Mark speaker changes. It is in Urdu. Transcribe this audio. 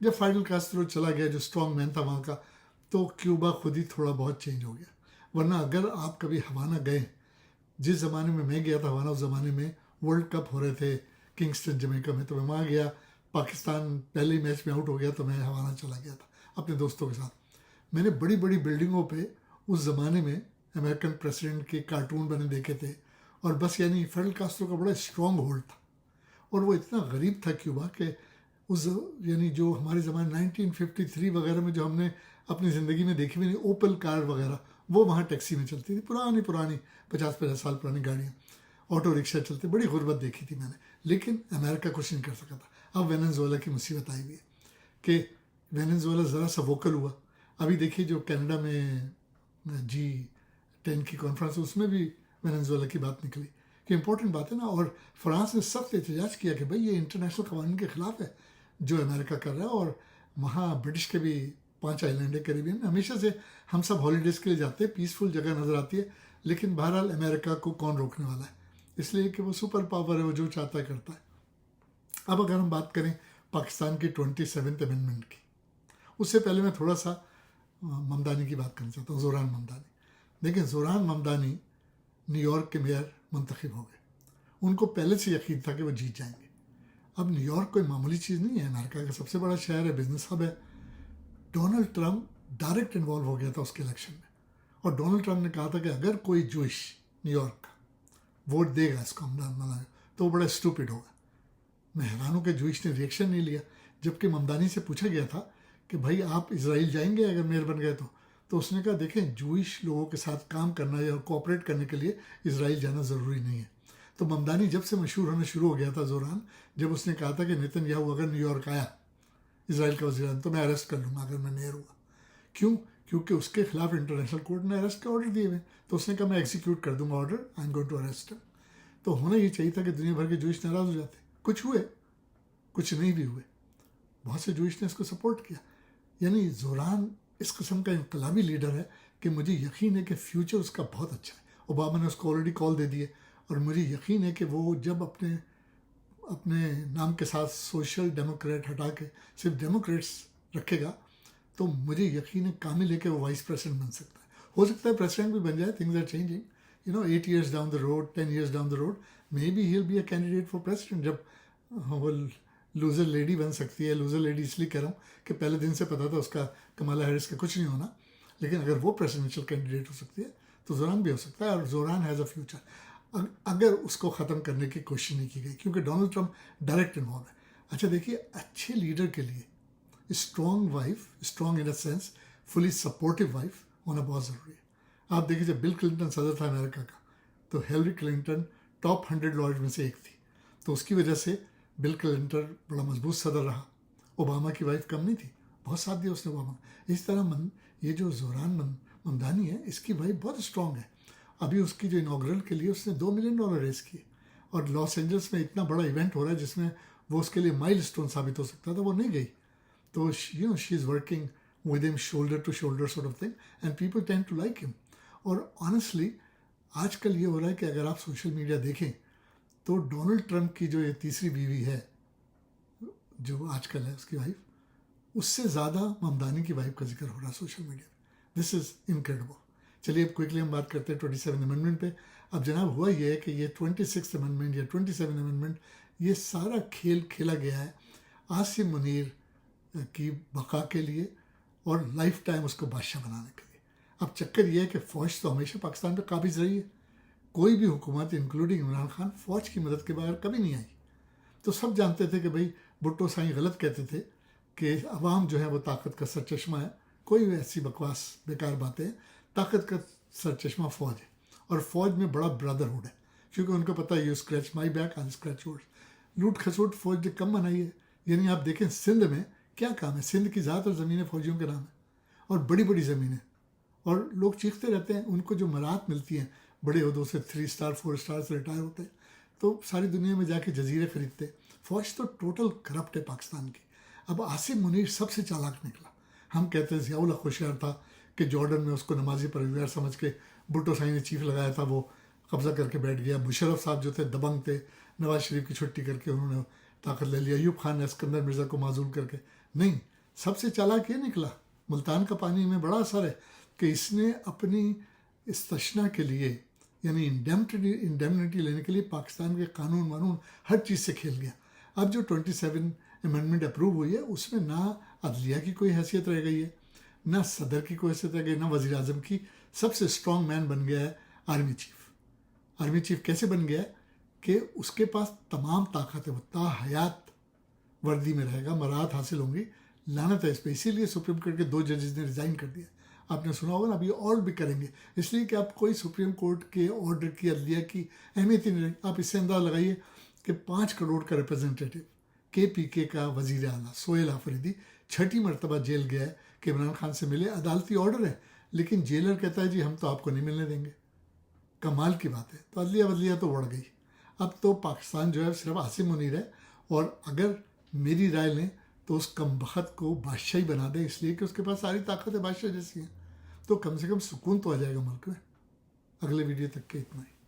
Speaker 1: جب فائڈل کاسترو چلا گیا جو اسٹرانگ مین تھا وہاں کا, تو کیوبا خود ہی تھوڑا بہت چینج ہو گیا. ورنہ اگر آپ کبھی ہوانہ گئے, جس زمانے میں گیا تھا ہوانہ, اس زمانے میں ورلڈ کپ ہو رہے تھے کنگسٹن جمیکا میں, تو میں وہاں گیا. پاکستان پہلے ہی میچ میں آؤٹ ہو گیا تو میں ہوانہ چلا گیا تھا اپنے دوستوں کے ساتھ. میں نے بڑی بڑی بلڈنگوں پہ اس زمانے میں امریکن پریسیڈنٹ کے کارٹون بنے دیکھے تھے, اور بس یعنی فیڈل کاسٹرو کا بڑا اسٹرانگ ہولڈ تھا. اور وہ اتنا غریب تھا کیوبا کہ اس یعنی جو ہمارے زمانے 1953 وغیرہ میں جو ہم نے اپنی زندگی میں دیکھی ہوئی اوپل کار وغیرہ, وہ وہاں ٹیکسی میں چلتی تھی, پرانی 50 سال پرانی گاڑیاں, آٹو رکشا چلتے. بڑی غربت دیکھی تھی میں نے, لیکن امریکہ کچھ نہیں کر سکا تھا. اب وینزویلا کی مصیبت آئی ہوئی ہے کہ وینزویلا ذرا سا ووکل ہوا. ابھی دیکھیے جو کینیڈا میں G10 کی کانفرنس, اس میں بھی وینزویلا کی بات نکلی کہ امپورٹنٹ بات ہے نا. اور فرانس نے سخت احتجاج کیا کہ بھائی یہ انٹرنیشنل قوانین کے خلاف ہے جو امریکہ کر رہا ہے. اور وہاں برٹش کے بھی 5 آئیلینڈ ہے کیریبین. ہمیشہ سے ہم سب ہالیڈیز کے لیے جاتے ہیں, پیسفل جگہ نظر آتی ہے, لیکن بہرحال امریکہ کو کون روکنے والا ہے, اس لیے کہ وہ سپر پاور ہے, وہ جو چاہتا ہے کرتا ہے. اب اگر ہم بات کریں پاکستان کی 27th امینڈمنٹ کی, اس سے پہلے میں تھوڑا سا ممدانی کی بات کرنا چاہتا ہوں, زوران ممدانی. دیکھیں زوران ممدانی نیو یارک کے میئر منتخب ہو گئے. ان کو پہلے سے یقین تھا کہ وہ جیت جائیں گے. اب نیو یارک کوئی معمولی چیز نہیں ہے, امریکہ کا سب سے بڑا شہر ہے, بزنس ہب ہے. ڈونلڈ ٹرمپ ڈائریکٹ انوالو ہو گیا تھا اس کے الیکشن میں, اور ڈونلڈ ٹرمپ نے کہا تھا کہ اگر کوئی جوئش نیو یارک کا ووٹ دے گا اس کو تو وہ بڑا اسٹوپڈ ہوگا. میں حیران ہوں کہ جوئش نے ریئیکشن نہیں لیا, جبکہ ممدانی سے پوچھا گیا تھا کہ بھائی آپ اسرائیل جائیں گے اگر میئر بن گئے تو اس نے کہا دیکھیں جوئش لوگوں کے ساتھ کام کرنا یا کوآپریٹ کرنے کے لیے اسرائیل جانا ضروری نہیں ہے. تو ممدانی جب سے مشہور ہونا شروع ہو گیا تھا زوران, جب اس نے کہا تھا کہ نیتن یاہو اگر نیو یارک آیا اسرائیل کا وزیر اعظم تو میں اریسٹ کر لوں گا اگر میں میئر ہوا. کیوں؟ کیونکہ اس کے خلاف انٹرنیشنل کورٹ نے اریسٹ کے آرڈر دیے ہوئے, تو اس نے کہا میں ایگزیکیوٹ کر دوں گا order, I am going to arrest. تو ہونا یہ چاہیے تھا کہ دنیا بھر کے جوئش ناراض ہو جاتے. کچھ ہوئے, کچھ نہیں بھی ہوئے. بہت سے جوئش نے اس کو سپورٹ کیا. یعنی زوران اس قسم کا انقلابی لیڈر ہے کہ مجھے یقین ہے کہ فیوچر اس کا بہت اچھا ہے. اوباما نے اس کو آلریڈی کال دے دی ہے, اور مجھے یقین ہے کہ وہ جب اپنے نام کے ساتھ سوشل ڈیموکریٹ ہٹا کے صرف ڈیموکریٹس رکھے گا, تو مجھے یقین ہے کامل ہے کہ وہ وائس پریزیڈنٹ بن سکتا ہے. ہو سکتا ہے پریزیڈنٹ بھی بن جائے, things are changing, 8 years down the road, 10 years down the road, maybe he'll be a candidate for president. جب وہ لوزر لیڈی بن سکتی ہے, لوزر لیڈی اس لیے کہہ رہا ہوں کہ پہلے دن سے پتا تھا اس کا کمالا ہیرس کا کچھ نہیں ہونا, لیکن اگر وہ پریزیڈنشیل کینڈیڈیٹ ہو سکتی ہے تو زوران بھی ہو سکتا ہے. اور زوران ہیز اے فیوچر اگر اس کو ختم کرنے کی کوشش نہیں کی گئی, کیونکہ ڈونلڈ ٹرمپ ڈائریکٹ انوالو ہے. اچھا دیکھیے, اچھے لیڈر کے لیے strong wife, strong in a sense fully supportive wife ہونا بہت ضروری ہے. آپ دیکھیے جب بل کلنٹن صدر تھا امریکہ کا, تو ہیلری کلنٹن ٹاپ 100 لائرز میں سے ایک تھی, تو اس کی وجہ سے بل کلنٹن بڑا مضبوط صدر رہا. اوباما کی وائف کم نہیں تھی, بہت ساتھ دیا اس نے اوباما. اس طرح یہ جو زوران ممدانی ہے, اس کی وائف بہت اسٹرانگ ہے. ابھی اس کی جو انوگرل کے لیے اس نے $2 million ریز کیے, اور لاس اینجلس میں اتنا بڑا ایونٹ ہو رہا ہے جس میں وہ اس کے لیے مائل اسٹون ثابت ہو سکتا تھا, وہ نہیں گئی. تو she is working with him shoulder to shoulder sort of thing, and people tend to like him. اور آنیسٹلی آج کل یہ ہو رہا ہے کہ اگر آپ سوشل میڈیا دیکھیں تو ڈونلڈ ٹرمپ کی جو یہ تیسری بیوی ہے جو آج کل ہے اس کی وائف, اس سے زیادہ ممدانی کی وائف کا ذکر ہو رہا ہے سوشل میڈیا پہ. دس از انکریڈیبل. چلیے اب کوئکلی ہم بات کرتے ہیں 27 امینڈمنٹ پہ. اب جناب ہوا یہ ہے کہ یہ 26 امینڈمنٹ یا 27 امینڈمنٹ, یہ سارا کھیل کھیلا گیا ہے عاصم منیر کی بقا کے لیے اور لائف ٹائم اس کو بادشاہ بنانے کے لیے. اب چکر یہ ہے کہ فوج تو ہمیشہ پاکستان پہ قابض رہی ہے, کوئی بھی حکومت انکلوڈنگ عمران خان فوج کی مدد کے بغیر کبھی نہیں آئی. تو سب جانتے تھے کہ بھائی بھٹو سائیں غلط کہتے تھے کہ عوام جو ہے وہ طاقت کا سر چشمہ ہے. کوئی بھی ایسی بکواس بیکار باتیں ہیں. طاقت کا سر چشمہ فوج ہے, اور فوج میں بڑا برادرہڈ ہے, کیونکہ ان کو پتہ ہے you scratch my back I scratch yours. لوٹ کھسوٹ فوج نے کم بنائی ہے. یعنی آپ دیکھیں سندھ میں کیا کام ہے, سندھ کی زیادہ تر زمینیں فوجیوں کے نام ہیں, اور بڑی بڑی زمینیں, اور لوگ چیختے رہتے ہیں. ان کو جو مرات ملتی ہیں بڑے عہدوں سے, 3 star 4 star سے ریٹائر ہوتے ہیں, تو ساری دنیا میں جا کے جزیرے خریدتے ہیں. فوج تو ٹوٹل کرپٹ ہے پاکستان کی. اب عاصم منیر سب سے چالاک نکلا. ہم کہتے ہیں ضیاء الحق ہوشیار تھا کہ جارڈن میں اس کو نمازی پرویزگار سمجھ کے بھٹو سائیں نے چیف لگایا تھا, وہ قبضہ کر کے بیٹھ گیا. مشرف صاحب جو تھے دبنگ تھے, نواز شریف کی چھٹی کر کے انہوں نے طاقت لے لیا. ایوب خان نے اسکندر مرزا کو معزول کر کے. نہیں, سب سے چالاک یہ نکلا، ملتان کا پانی میں بڑا اثر ہے کہ اس نے اپنی استثنا کے لیے یعنی انڈیمنٹی لینے کے لیے پاکستان کے قانون ہر چیز سے کھیل گیا. اب جو 27 امینڈمنٹ اپروو ہوئی ہے اس میں نہ عدلیہ کی کوئی حیثیت رہ گئی ہے، نہ صدر کی کوئی حیثیت رہ گئی، نہ وزیر اعظم کی. سب سے اسٹرانگ مین بن گیا ہے آرمی چیف. آرمی چیف کیسے بن گیا ہے کہ اس کے پاس تمام طاقت ہے، وہ تا حیات وردی میں رہے گا، مراحت حاصل ہوں گی. لعنت ہے اس پہ، اسی لیے سپریم کورٹ کے 2 ججز نے ریزائن کر دیا. آپ نے سنا ہوگا نا، اب یہ اور بھی کریں گے، اس لیے کہ آپ کوئی سپریم کورٹ کے آرڈر کی عدلیہ کی اہمیت ہی نہیں رہی. آپ اس سے اندازہ لگائیے کہ 5 کروڑ کا ریپرزنٹیٹیو KPK کا وزیر اعلیٰ سہیل آفریدی 6ٹی مرتبہ جیل گیا ہے کہ عمران خان سے ملے. عدالتی آرڈر ہے لیکن جیلر کہتا ہے جی ہم تو آپ کو نہیں ملنے دیں گے. کمال کی بات ہے. تو عدلیہ تو بڑھ گئی. اب تو پاکستان جو ہے صرف عاصم منیر ہے، اور اگر میری رائے لیں تو اس کم بخت کو بادشاہی بنا دیں، اس لیے کہ اس کے پاس ساری طاقت ہے بادشاہ جیسی ہیں، تو کم سے کم سکون تو آ جائے گا ملک میں. اگلے ویڈیو تک کے اتنا ہی.